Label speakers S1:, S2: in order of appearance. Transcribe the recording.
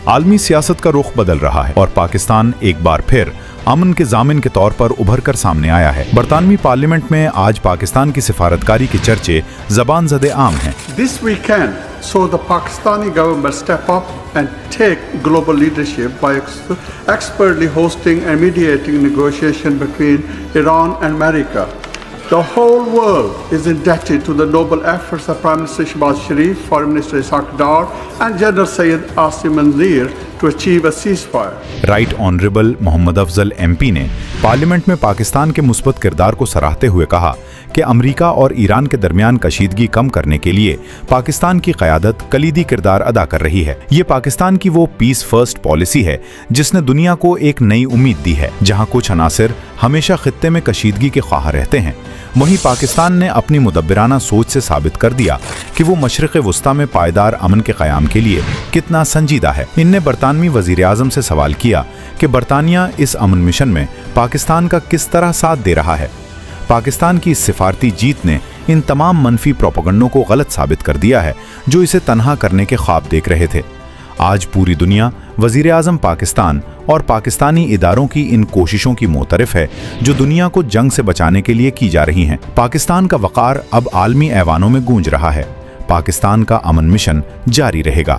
S1: عالمی سیاست کا رخ بدل رہا ہے اور پاکستان ایک بار پھر امن کے ضامن کے طور پر ابھر کر سامنے آیا ہے۔ برطانوی پارلیمنٹ میں آج پاکستان کی سفارتکاری کے چرچے زبان زدے عام ہیں۔
S2: This weekend saw the Pakistani government step up and take global leadership by expertly hosting and mediating negotiation between Iran and America. The whole world is indebted to the noble efforts of Prime Minister Shehbaz Sharif, Foreign Minister Ishaq Dar, and General Syed Asim Munir to achieve a ceasefire.
S1: Right honourable Mohammad Afzal M P نے parliament میں پاکستان کے مثبت کردار کو سراہتے ہوئے کہا کہ امریکہ اور ایران کے درمیان کشیدگی کم کرنے کے لیے پاکستان کی قیادت کلیدی کردار ادا کر رہی ہے۔ یہ پاکستان کی وہ پیس فرسٹ پالیسی ہے جس نے دنیا کو ایک نئی امید دی ہے، جہاں کچھ عناصر ہمیشہ خطے میں کشیدگی کے خواہاں رہتے ہیں، وہیں پاکستان نے اپنی مدبرانہ سوچ سے ثابت کر دیا کہ وہ مشرق وسطیٰ میں پائیدار امن کے قیام کے لیے کتنا سنجیدہ ہے۔ ان نے برطانوی وزیر اعظم سے سوال کیا کہ برطانیہ اس امن مشن میں پاکستان کا کس طرح ساتھ دے رہا ہے۔ پاکستان کی اس سفارتی جیت نے ان تمام منفی پروپیگنڈوں کو غلط ثابت کر دیا ہے جو اسے تنہا کرنے کے خواب دیکھ رہے تھے۔ آج پوری دنیا وزیر اعظم پاکستان اور پاکستانی اداروں کی ان کوششوں کی معترف ہے جو دنیا کو جنگ سے بچانے کے لیے کی جا رہی ہیں۔ پاکستان کا وقار اب عالمی ایوانوں میں گونج رہا ہے۔ پاکستان کا امن مشن جاری رہے گا۔